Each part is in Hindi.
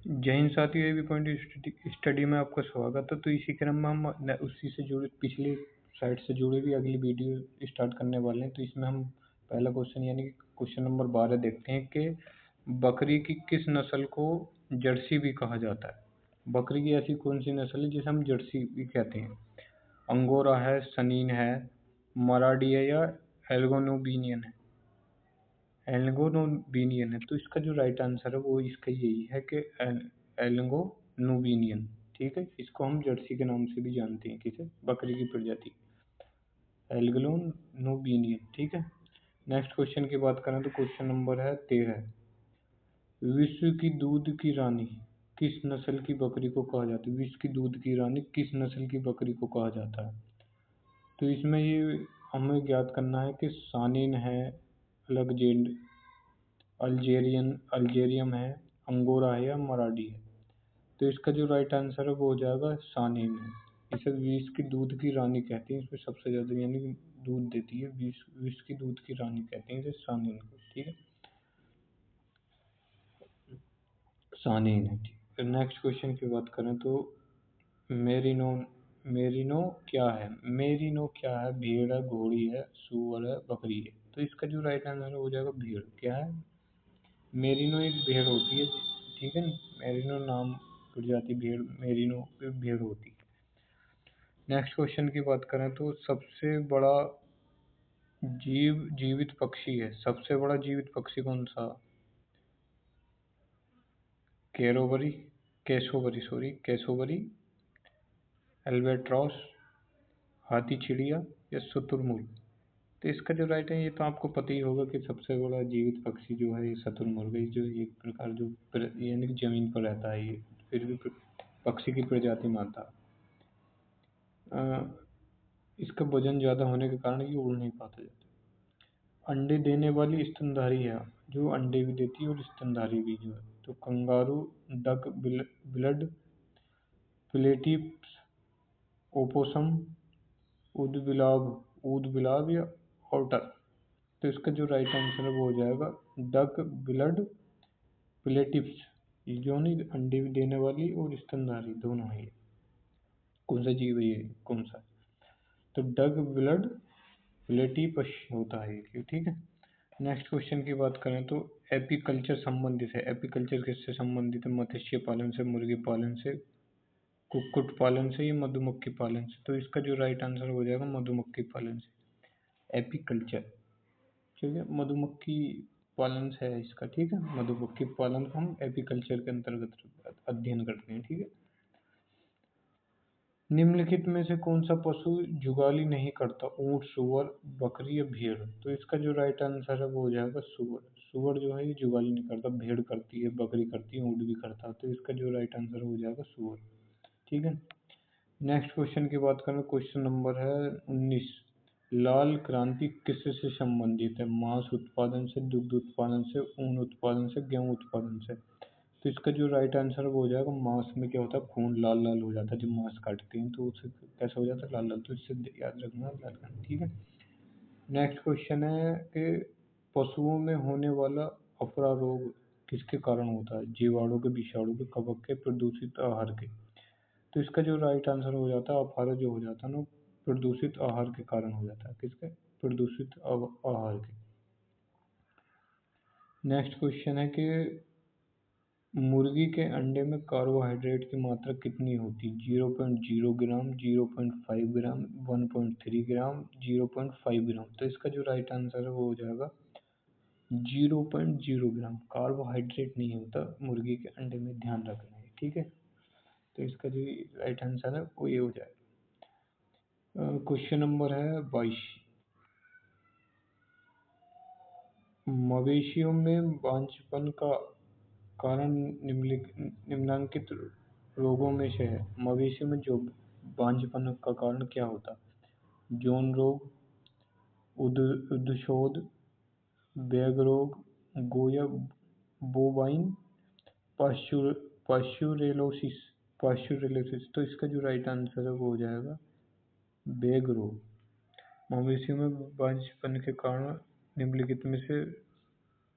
जय हिंद साथियों, एबी पॉइंट स्टडी में आपका स्वागत है। तो इसी क्रम में हम उसी से जुड़े पिछली साइड से जुड़ी हुई अगली वीडियो स्टार्ट करने वाले हैं। तो इसमें हम पहला क्वेश्चन यानी कि क्वेश्चन नंबर 12 देखते हैं कि बकरी की किस नस्ल को जर्सी भी कहा जाता है। बकरी की ऐसी कौन सी नस्ल है जिसे हम जर्सी भी कहते हैं। अंगोरा है, सनीन है, मराठी है या एल्गोनोबिनियन है। एल्गोनोबिनियन है। तो इसका जो राइट आंसर है वो इसका यही है कि एल्गोनोबिनियन। ठीक है, इसको हम जर्सी के नाम से भी जानते हैं, किसे, बकरी की प्रजाति एल्गोनोबिनियन। ठीक है। नेक्स्ट क्वेश्चन की बात करें तो क्वेश्चन नंबर है 13। विश्व की दूध की रानी किस नस्ल की बकरी को कहा जाता है। विश्व की दूध की रानी किस नस्ल की बकरी को कहा जाता है। तो इसमें ये हमें ज्ञात करना है कि सानेन है, अलगजेंड अल्जेरियम है, अंगोरा है या मराठी है। तो इसका जो राइट आंसर है वो हो जाएगा सानेन है। इसे विश्व की दूध की रानी कहते हैं। इसमें सबसे ज़्यादा यानी कि दूध देती है, विश्व की दूध की रानी कहते हैं इसे सानेन को। ठीक है, सानेन है। ठीक है। नेक्स्ट क्वेश्चन की बात करें तो मेरिनो मेरिनो क्या है। मेरिनो क्या है। भेड़ है, घोड़ी है, सूअर है, बकरी है। तो इसका जो राइट आंसर हो जाएगा भेड़। क्या है, मेरिनो एक भेड़ होती है। ठीक है, मेरिनो नाम प्रजाति भेड़, मेरिनो भेड़ होती है। नेक्स्ट क्वेश्चन की बात करें तो सबसे बड़ा जीवित पक्षी है। सबसे बड़ा जीवित पक्षी कौन सा। कैरोबरी कैसोबरी सॉरी कैसोबरी, एल्बेट्रॉस, हाथी चिड़िया या शुतुरमुर्ग। तो इसका जो राइट है ये तो आपको पता ही होगा कि सबसे बड़ा जीवित पक्षी जो है ये शुतुरमुर्ग है। जो एक प्रकार जो यानी कि जमीन पर रहता है, ये फिर भी पक्षी की प्रजाति मानता। इसका वजन ज़्यादा होने के कारण ये उड़ नहीं पाता जाता। अंडे देने वाली स्तनधारी है, जो अंडे भी देती है और स्तनधारी भी जो है। तो कंगारू, डक, ब्लड, प्लेटिप्स, ओपोसम, ऊदबिलाव या ऑटर। तो इसका जो राइट आंसर है वो हो जाएगा डक, ब्लड, प्लेटिप्स। ये जो नहीं अंडे भी देने वाली और स्तनधारी दोनों है। ये कौन सा जीव है, ये कौन सा। तो डक, ब्लड, प्लेटिपस होता है ये। ठीक है। नेक्स्ट क्वेश्चन की बात करें तो एपीकल्चर संबंधित है। एपीकल्चर किससे संबंधित है। मत्स्य पालन से, मुर्गी पालन से, कुक्कुट पालन से या मधुमक्खी पालन से। तो इसका जो राइट आंसर हो जाएगा मधुमक्खी पालन से, एपीकल्चर। ठीक है, मधुमक्खी पालन से है इसका। ठीक है, मधुमक्खी पालन को हम एपीकल्चर के अंतर्गत अध्ययन करते हैं। ठीक है। निम्नलिखित में से कौन सा पशु जुगाली नहीं करता। ऊंट, सुअर, बकरी या भेड़। तो इसका जो राइट आंसर है वो हो जाएगा सुअर। सुअर जो है ये जुगाली नहीं करता। भेड़ करती है, बकरी करती है, ऊंट भी करता है। तो इसका जो राइट आंसर हो जाएगा सुअर। ठीक है। नेक्स्ट क्वेश्चन की बात करें, क्वेश्चन नंबर है 19। लाल क्रांति किससे संबंधित है। मांस उत्पादन से, दुग्ध उत्पादन से, ऊन उत्पादन से, गेहूं उत्पादन से। तो इसका जो राइट आंसर वो हो जाएगा मांस में क्या होता है, खून लाल लाल हो जाता है जब मांस काटते हैं तो उससे कैसा हो जाता है, लाल लाल। तो इससे याद रखना, लाल लाल। ठीक है। नेक्स्ट क्वेश्चन है कि पशुओं में होने वाला अफरा रोग किसके कारण होता है। जीवाणु के, विषाणु के, कवक के, प्रदूषित आहार के। तो इसका जो राइट आंसर हो जाता है अफारा जो हो जाता है ना, प्रदूषित आहार के कारण हो जाता है। किसके, प्रदूषित आहार के। नेक्स्ट क्वेश्चन है कि मुर्गी के अंडे में कार्बोहाइड्रेट की मात्रा कितनी होती है। 0.0 ग्राम, 0.5 ग्राम, 1.3 ग्राम, 0.5 ग्राम। तो इसका जो राइट आंसर है वो हो जाएगा 0.0 ग्राम। कार्बोहाइड्रेट नहीं होता मुर्गी के अंडे में, ध्यान रखना है। ठीक है। तो इसका जो राइट आंसर है वो ये हो जाएगा। क्वेश्चन नंबर है 22। मवेशियों में बांझपन का कारण निम्नलिखित रोगों में से है। मवेशी में जो बांझपन का कारण क्या होता है। जौन रोग, उद्शोध, बैग रोग, गोया, बोवाइन, पास्चुरेलोसिस पास्चुरेलोसिस। तो इसका जो राइट आंसर है वो हो जाएगा बैग रोग। मवेशियों में बांझपन के कारण निम्नलिखित में से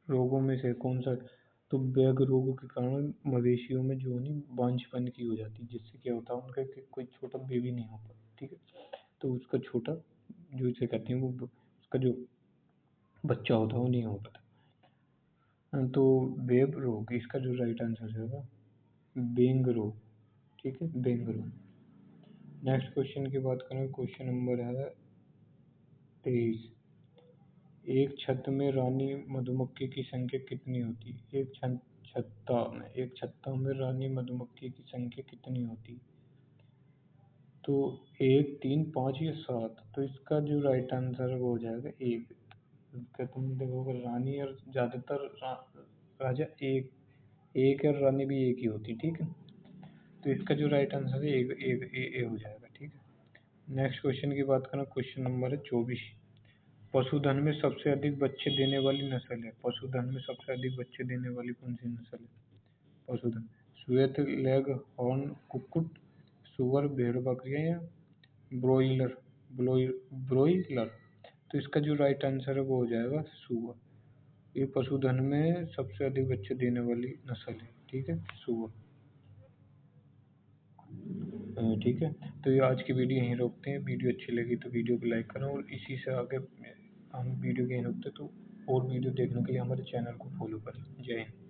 रोगों में से कौन सा तो बैग रोग के कारण मवेशियों में जो है नी बांझपन की हो जाती है, जिससे क्या होता है उनका कि कोई छोटा बेबी नहीं हो पाता, ठीक है। तो उसका छोटा जो इसे कहते हैं वो उसका जो बच्चा होता है वो नहीं हो पाता। तो बेब रोग इसका जो राइट आंसर है बेंग रोग, ठीक है, बेंग रोग। नेक्स्ट क्वेश्चन की बात करें, क्वेश्चन नंबर है 23। एक छत्त में रानी मधुमक्खी की संख्या कितनी होती है? एक छत्ता में रानी मधुमक्खी की संख्या कितनी होती है? तो एक, तीन, पाँच या सात? तो इसका जो राइट आंसर है वो हो जाएगा एक। क्या तुम देखोगे रानी और ज़्यादातर राजा एक, एक और रानी भी एक ही होती, ठीक है। तो इसका जो राइट आंसर है एक, एक ए हो जाएगा, ठीक है। नेक्स्ट क्वेश्चन की बात करें, क्वेश्चन नंबर है 24। पशुधन में सबसे अधिक बच्चे देने वाली नस्ल है? पशुधन में सबसे अधिक बच्चे देने वाली कौन सी नस्ल है? पशुधन, श्वेत लेग हॉर्न कुक्कुट, सुअर, भेड़ बकरियां या ब्रोइलर, ब्रोइलर? तो इसका जो राइट आंसर है वो हो जाएगा सुअर। ये पशुधन में सबसे अधिक बच्चे देने वाली नस्ल है, ठीक है, सुअर। ठीक है। तो ये आज की वीडियो यहीं रोकते हैं। वीडियो अच्छी लगी तो वीडियो को लाइक करें, और इसी से आगे हम वीडियो यहीं रोकते, तो और वीडियो देखने के लिए हमारे चैनल को फॉलो करें। जय हिंद।